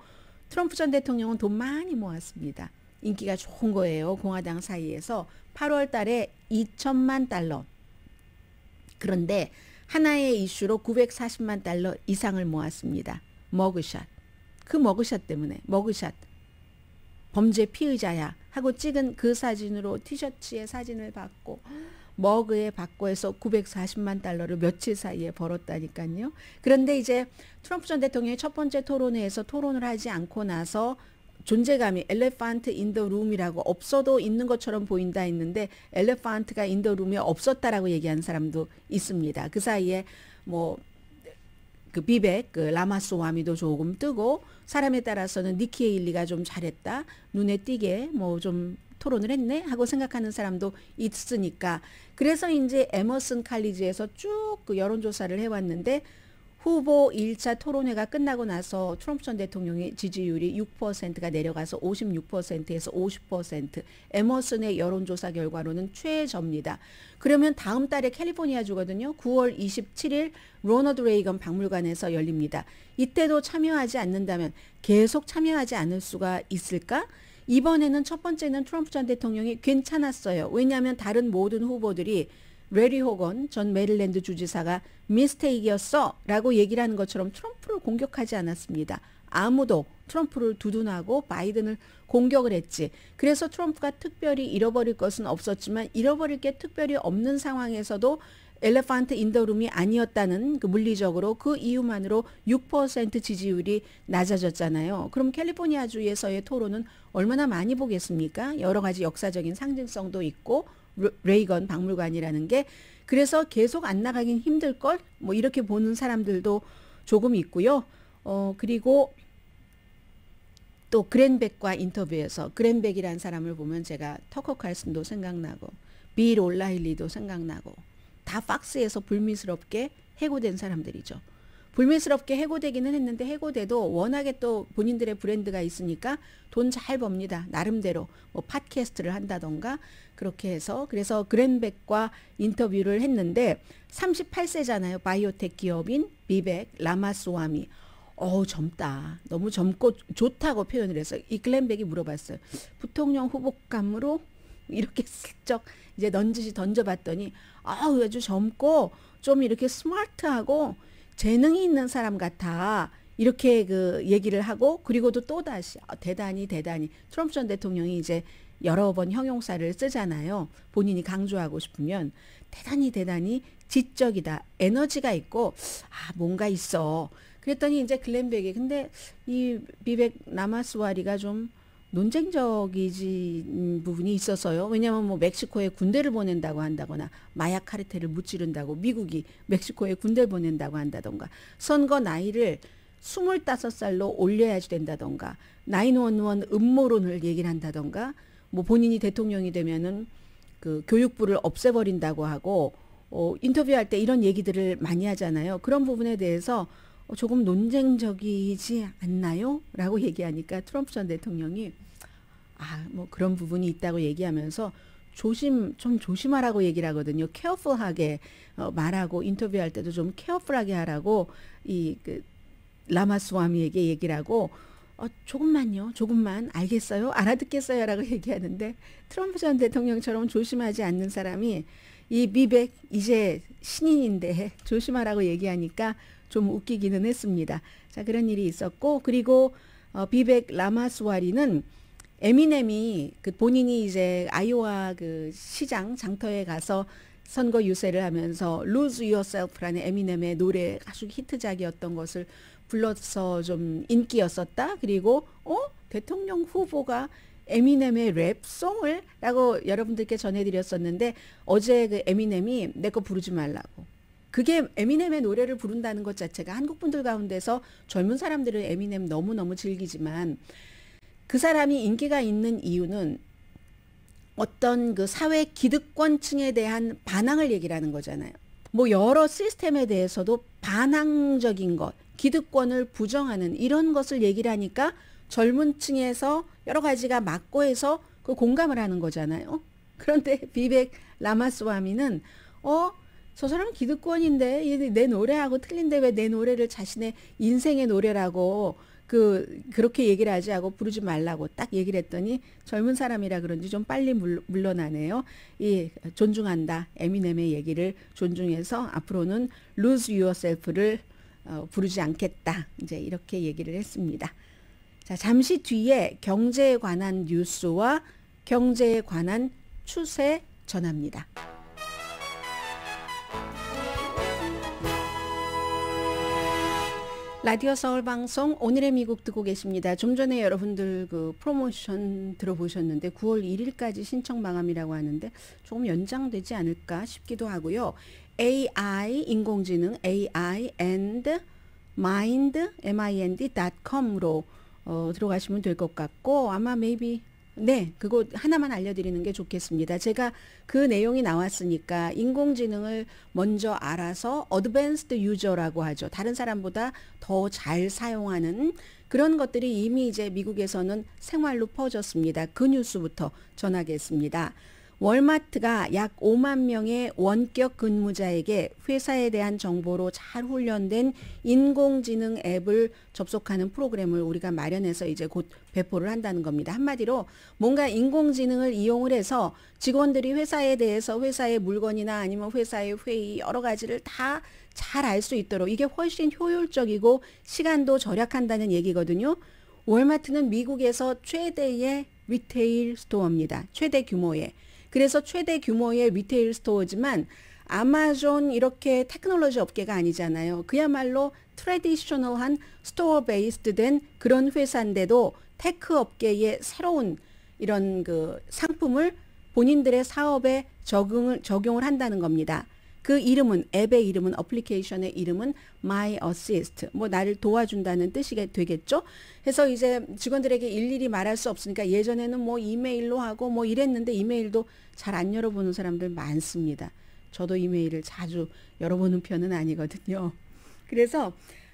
트럼프 전 대통령은 돈 많이 모았습니다. 인기가 좋은 거예요. 공화당 사이에서 8월 달에 2천만 달러. 그런데 하나의 이슈로 940만 달러 이상을 모았습니다. 머그샷. 그 머그샷 때문에 머그샷 범죄 피의자야 하고 찍은 그 사진으로 티셔츠에 사진을 받고 머그에 받고 해서 940만 달러를 며칠 사이에 벌었다니까요. 그런데 이제 트럼프 전 대통령이 첫 번째 토론회에서 토론을 하지 않고 나서 존재감이 엘레판트 인 더 룸이라고 없어도 있는 것처럼 보인다 했는데 엘레판트가 인 더 룸이 없었다라고 얘기하는 사람도 있습니다. 그 사이에 뭐 비백, 라마스와미도 조금 뜨고 사람에 따라서는 니키 헤일리가 좀 잘했다. 눈에 띄게 뭐 좀 토론을 했네 하고 생각하는 사람도 있으니까 그래서 이제 에머슨 칼리지에서 쭉 여론조사를 해왔는데 후보 1차 토론회가 끝나고 나서 트럼프 전 대통령의 지지율이 6%가 내려가서 56%에서 50%. 에머슨의 여론조사 결과로는 최저입니다. 그러면 다음 달에 캘리포니아주거든요. 9월 27일 로너드 레이건 박물관에서 열립니다. 이때도 참여하지 않는다면 계속 참여하지 않을 수가 있을까? 이번에는 첫 번째는 트럼프 전 대통령이 괜찮았어요. 왜냐하면 다른 모든 후보들이 레리 호건 전 메릴랜드 주지사가 미스테이크였어 라고 얘기를 하는 것처럼 트럼프를 공격하지 않았습니다. 아무도 트럼프를 두둔하고 바이든을 공격을 했지. 그래서 트럼프가 특별히 잃어버릴 것은 없었지만 잃어버릴 게 특별히 없는 상황에서도 엘레판트 인 더 룸이 아니었다는 물리적으로 그 이유만으로 6% 지지율이 낮아졌잖아요. 그럼 캘리포니아주에서의 토론은 얼마나 많이 보겠습니까? 여러 가지 역사적인 상징성도 있고 레이건 박물관이라는 게 그래서 계속 안 나가긴 힘들걸? 뭐 이렇게 보는 사람들도 조금 있고요. 그리고 또 그랜백과 인터뷰에서 그랜백이라는 사람을 보면 제가 터커 칼슨도 생각나고 빌 올라힐리도 생각나고 다 팍스에서 불미스럽게 해고된 사람들이죠. 불미스럽게 해고되기는 했는데 해고돼도 워낙에 또 본인들의 브랜드가 있으니까 돈 잘 법니다. 나름대로 뭐 팟캐스트를 한다던가 그렇게 해서 그래서 그랜백과 인터뷰를 했는데 38세잖아요. 바이오텍 기업인 비백 라마스와미. 젊다. 너무 젊고 좋다고 표현을 해서 이 글렌백이 물어봤어요. 부통령 후보감으로 이렇게 슬쩍 이제 넌지시 던져봤더니 아주 젊고 좀 이렇게 스마트하고 재능이 있는 사람 같아. 이렇게 얘기를 하고 그리고도 또다시 대단히 트럼프 전 대통령이 이제 여러 번 형용사를 쓰잖아요. 본인이 강조하고 싶으면 대단히 지적이다. 에너지가 있고 뭔가 있어. 그랬더니 이제 글렌백이 근데 이 비백 라마스와리가 좀 논쟁적인 부분이 있어서요. 왜냐하면 뭐 멕시코에 군대를 보낸다고 한다거나 마약 카르텔을 무찌른다고 미국이 멕시코에 군대를 보낸다고 한다던가 선거 나이를 25살로 올려야지 된다던가 911 음모론을 얘기를 한다던가 뭐 본인이 대통령이 되면은 그 교육부를 없애버린다고 하고 인터뷰할 때 이런 얘기들을 많이 하잖아요. 그런 부분에 대해서 조금 논쟁적이지 않나요? 라고 얘기하니까 트럼프 전 대통령이 뭐 그런 부분이 있다고 얘기하면서 좀 조심하라고 얘기를 하거든요. 케어풀하게 말하고 인터뷰할 때도 좀 케어풀하게 하라고 그 라마스와미에게 얘기를 하고 조금만 알겠어요? 알아듣겠어요? 라고 얘기하는데 트럼프 전 대통령처럼 조심하지 않는 사람이 이 비백 이제 신인인데 조심하라고 얘기하니까 좀 웃기기는 했습니다. 자, 그런 일이 있었고 그리고 비백 라마스와리는 에미넴이 그 본인이 이제 아이오와 그 시장 장터에 가서 선거 유세를 하면서 Lose Yourself라는 에미넴의 노래 아주 히트작이었던 것을 불러서 좀 인기였었다. 그리고 대통령 후보가 에미넴의 랩송을 라고 여러분들께 전해드렸었는데 어제 그 에미넴이 내 거 부르지 말라고. 그게 에미넴의 노래를 부른다는 것 자체가 한국 분들 가운데서 젊은 사람들은 에미넴 너무너무 즐기지만 그 사람이 인기가 있는 이유는 어떤 그 사회 기득권층에 대한 반항을 얘기를 하는 거잖아요. 뭐 여러 시스템에 대해서도 반항적인 것, 기득권을 부정하는 이런 것을 얘기를 하니까 젊은 층에서 여러 가지가 맞고 해서 그 공감을 하는 거잖아요. 그런데 비백 라마스와미는 저 사람은 기득권인데 내 노래하고 틀린데 왜 내 노래를 자신의 인생의 노래라고 그렇게 얘기를 하지 하고 부르지 말라고 딱 얘기를 했더니 젊은 사람이라 그런지 좀 빨리 물러나네요. 존중한다. 에미넴의 얘기를 존중해서 앞으로는 Lose Yourself를 부르지 않겠다. 이제 이렇게 얘기를 했습니다. 자, 잠시 뒤에 경제에 관한 뉴스와 경제에 관한 추세 전합니다. 라디오 서울 방송 오늘의 미국 듣고 계십니다. 좀 전에 여러분들 그 프로모션 들어보셨는데 9월 1일까지 신청 마감이라고 하는데 조금 연장되지 않을까 싶기도 하고요. AI 인공지능 AI and mind.com으로 들어가시면 될 것 같고 아마 maybe 그거 하나만 알려드리는 게 좋겠습니다. 제가 그 내용이 나왔으니까 인공지능을 먼저 알아서 어드밴스드 유저라고 하죠. 다른 사람보다 더 잘 사용하는 그런 것들이 이미 이제 미국에서는 생활로 퍼졌습니다. 그 뉴스부터 전하겠습니다. 월마트가 약 5만 명의 원격 근무자에게 회사에 대한 정보로 잘 훈련된 인공지능 앱을 접속하는 프로그램을 우리가 마련해서 이제 곧 배포를 한다는 겁니다. 한마디로 뭔가 인공지능을 이용을 해서 직원들이 회사에 대해서 회사의 물건이나 아니면 회사의 회의 여러 가지를 다 잘 알 수 있도록 이게 훨씬 효율적이고 시간도 절약한다는 얘기거든요. 월마트는 미국에서 최대의 리테일 스토어입니다. 최대 규모의. 그래서 최대 규모의 리테일 스토어지만 아마존 이렇게 테크놀로지 업계가 아니잖아요. 그야말로 트래디셔널한 스토어 베이스드 된 그런 회사인데도 테크 업계의 새로운 이런 그 상품을 본인들의 사업에 적용을 한다는 겁니다. 그 이름은 앱의 이름은 어플리케이션의 이름은 My Assist 뭐 나를 도와준다는 뜻이 되겠죠. 그래서 이제 직원들에게 일일이 말할 수 없으니까 예전에는 뭐 이메일로 하고 뭐 이랬는데 이메일도 잘 안 열어보는 사람들 많습니다. 저도 이메일을 자주 열어보는 편은 아니거든요. 그래서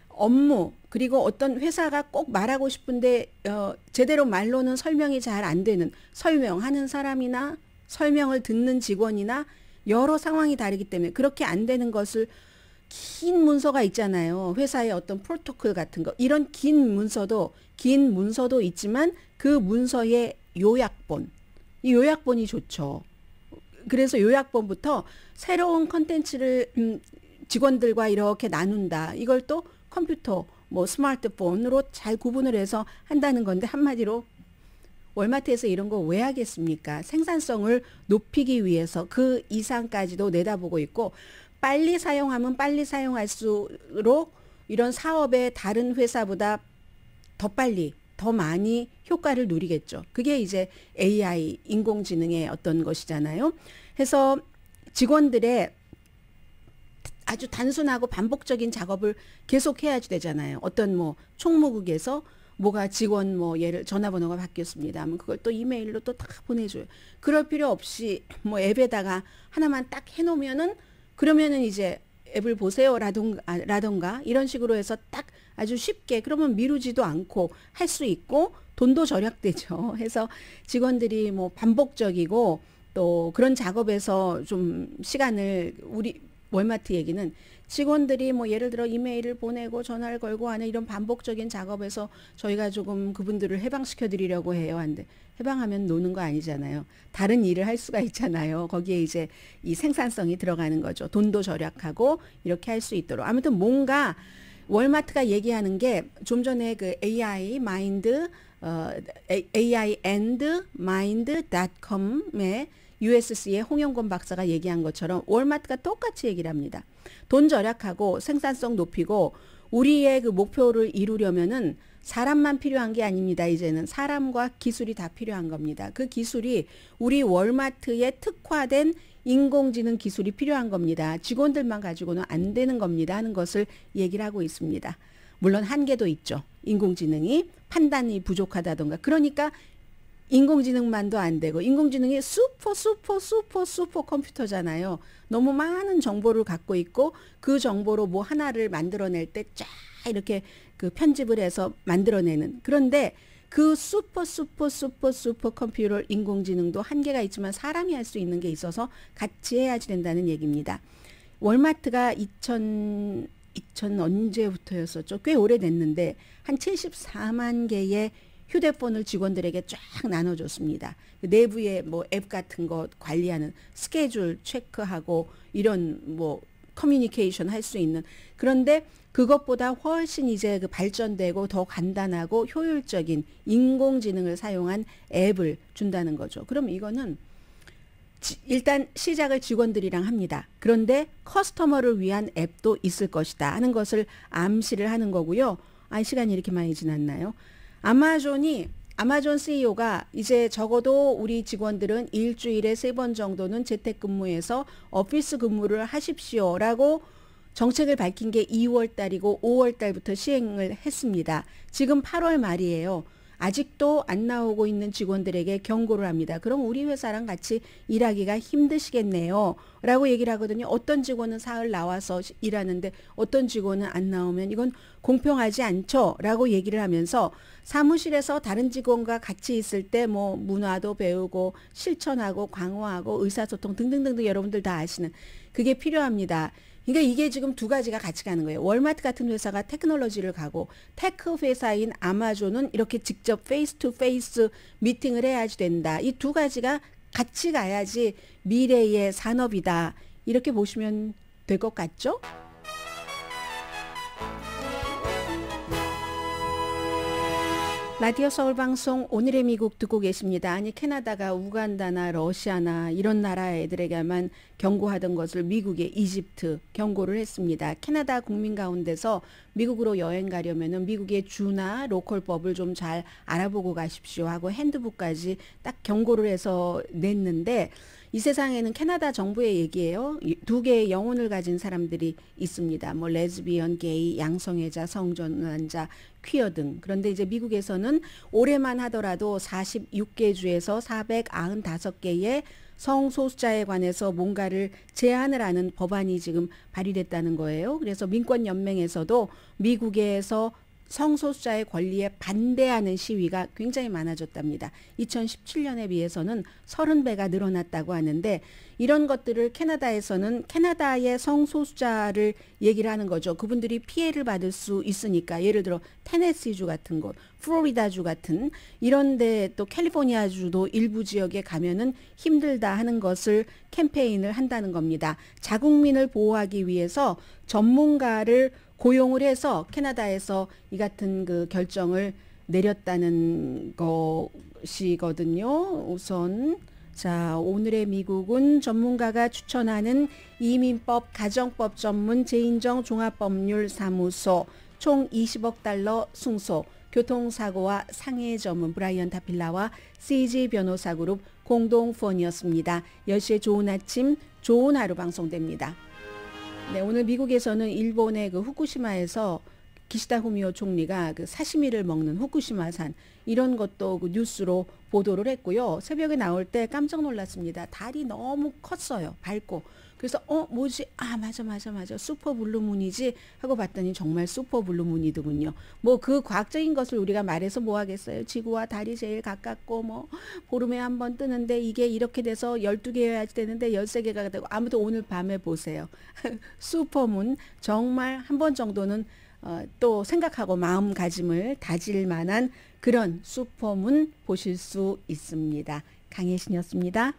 업무 그리고 어떤 회사가 꼭 말하고 싶은데 제대로 말로는 설명이 잘 안 되는 설명하는 사람이나 설명을 듣는 직원이나 여러 상황이 다르기 때문에 그렇게 안 되는 것을 긴 문서가 있잖아요. 회사의 어떤 프로토콜 같은 거 이런 긴 문서도 있지만 그 문서의 요약본 이 요약본이 좋죠. 그래서 요약본부터 새로운 컨텐츠를 직원들과 이렇게 나눈다. 이걸 또 컴퓨터 뭐 스마트폰으로 잘 구분을 해서 한다는 건데 한마디로 월마트에서 이런 거 왜 하겠습니까? 생산성을 높이기 위해서 그 이상까지도 내다보고 있고 빨리 사용하면 빨리 사용할수록 이런 사업의 다른 회사보다 더 빨리 더 많이 효과를 누리겠죠. 그게 이제 AI, 인공지능의 어떤 것이잖아요. 해서 직원들의 아주 단순하고 반복적인 작업을 계속 해야 되잖아요. 어떤 뭐 총무국에서 뭐가 직원 뭐 예를 전화번호가 바뀌었습니다. 하면 그걸 또 이메일로 또 다 보내줘요. 그럴 필요 없이 뭐 앱에다가 하나만 딱 해놓으면은 그러면은 이제 앱을 보세요 라던가 이런 식으로 해서 딱 아주 쉽게 그러면 미루지도 않고 할 수 있고 돈도 절약되죠. 해서 직원들이 뭐 반복적이고 또 그런 작업에서 좀 시간을 우리 월마트 얘기는 직원들이 뭐 예를 들어 이메일을 보내고 전화를 걸고 하는 이런 반복적인 작업에서 저희가 조금 그분들을 해방시켜 드리려고 해요. 한데 해방하면 노는 거 아니잖아요. 다른 일을 할 수가 있잖아요. 거기에 이제 이 생산성이 들어가는 거죠. 돈도 절약하고 이렇게 할 수 있도록. 아무튼 뭔가 월마트가 얘기하는 게 좀 전에 그 AI 마인드 aiandmind.com의 USC의 홍영권 박사가 얘기한 것처럼 월마트가 똑같이 얘기를 합니다. 돈 절약하고 생산성 높이고 우리의 그 목표를 이루려면은 사람만 필요한 게 아닙니다. 이제는 사람과 기술이 다 필요한 겁니다. 그 기술이 우리 월마트에 특화된 인공지능 기술이 필요한 겁니다. 직원들만 가지고는 안 되는 겁니다. 하는 것을 얘기를 하고 있습니다. 물론 한계도 있죠. 인공지능이 판단이 부족하다던가. 그러니까 인공지능만도 안 되고 인공지능이 슈퍼 컴퓨터잖아요. 너무 많은 정보를 갖고 있고 그 정보로 뭐 하나를 만들어낼 때 쫙 이렇게 그 편집을 해서 만들어내는. 그런데 그 슈퍼 컴퓨터 인공지능도 한계가 있지만 사람이 할 수 있는 게 있어서 같이 해야지 된다는 얘기입니다. 월마트가 2000 언제부터였었죠? 꽤 오래됐는데 한 74만 개의 휴대폰을 직원들에게 쫙 나눠줬습니다. 내부에 뭐 앱 같은 거 관리하는 스케줄 체크하고 이런 뭐 커뮤니케이션 할 수 있는. 그런데 그것보다 훨씬 이제 그 발전되고 더 간단하고 효율적인 인공지능을 사용한 앱을 준다는 거죠. 그럼 이거는 일단 시작을 직원들이랑 합니다. 그런데 커스터머를 위한 앱도 있을 것이다 하는 것을 암시를 하는 거고요. 시간이 이렇게 많이 지났나요? 아마존 CEO가 이제 적어도 우리 직원들은 일주일에 3번 정도는 재택근무해서 오피스 근무를 하십시오라고 정책을 밝힌 게 2월 달이고 5월 달부터 시행을 했습니다. 지금 8월 말이에요. 아직도 안 나오고 있는 직원들에게 경고를 합니다. 그럼 우리 회사랑 같이 일하기가 힘드시겠네요. 라고 얘기를 하거든요. 어떤 직원은 사흘 나와서 일하는데 어떤 직원은 안 나오면 이건 공평하지 않죠. 라고 얘기를 하면서 사무실에서 다른 직원과 같이 있을 때 뭐 문화도 배우고 실천하고 강화하고 의사소통 등등등등 여러분들 다 아시는 그게 필요합니다. 그러니까 이게 지금 두 가지가 같이 가는 거예요. 월마트 같은 회사가 테크놀로지를 가고 테크 회사인 아마존은 이렇게 직접 페이스 투 페이스 미팅을 해야지 된다. 이 두 가지가 같이 가야지 미래의 산업이다. 이렇게 보시면 될 것 같죠? 라디오 서울방송 오늘의 미국 듣고 계십니다. 아니 캐나다가 우간다나 러시아나 이런 나라 애들에게만 경고하던 것을 미국의 이집트 경고를 했습니다. 캐나다 국민 가운데서 미국으로 여행 가려면은 미국의 주나 로컬법을 좀 잘 알아보고 가십시오 하고 핸드북까지 딱 경고를 해서 냈는데 이 세상에는 캐나다 정부의 얘기예요. 두 개의 영혼을 가진 사람들이 있습니다. 뭐 레즈비언, 게이, 양성애자, 성전환자, 퀴어 등. 그런데 이제 미국에서는 올해만 하더라도 46개 주에서 495개의 성소수자에 관해서 뭔가를 제한을 하는 법안이 지금 발의됐다는 거예요. 그래서 민권연맹에서도 미국에서 성소수자의 권리에 반대하는 시위가 굉장히 많아졌답니다. 2017년에 비해서는 30배가 늘어났다고 하는데 이런 것들을 캐나다에서는 캐나다의 성소수자를 얘기를 하는 거죠. 그분들이 피해를 받을 수 있으니까 예를 들어 테네시주 같은 곳, 플로리다주 같은 이런데 또 캘리포니아주도 일부 지역에 가면은 힘들다 하는 것을 캠페인을 한다는 겁니다. 자국민을 보호하기 위해서 전문가를 고용을 해서 캐나다에서 이 같은 그 결정을 내렸다는 것이거든요. 우선 자, 오늘의 미국은 전문가가 추천하는 이민법 가정법 전문 재인정 종합법률 사무소 총 20억 달러 승소 교통사고와 상해 전문 브라이언 타필라와 CG 변호사 그룹 공동 후원이었습니다. 10시에 좋은 아침, 좋은 하루 방송됩니다. 네, 오늘 미국에서는 일본의 그 후쿠시마에서 기시다 후미오 총리가 그 사시미를 먹는 후쿠시마산 이런 것도 그 뉴스로 보도를 했고요. 새벽에 나올 때 깜짝 놀랐습니다. 달이 너무 컸어요. 밝고. 그래서 뭐지? 아, 맞아. 슈퍼 블루문이지 하고 봤더니 정말 슈퍼 블루문이더군요. 뭐 그 과학적인 것을 우리가 말해서 뭐 하겠어요. 지구와 달이 제일 가깝고 뭐 보름에 한 번 뜨는데 이게 이렇게 돼서 12개여야지 되는데 13개가 되고 아무튼 오늘 밤에 보세요. 슈퍼문 정말 한 번 정도는 또 생각하고 마음가짐을 다질 만한 그런 슈퍼문 보실 수 있습니다. 강혜신이었습니다.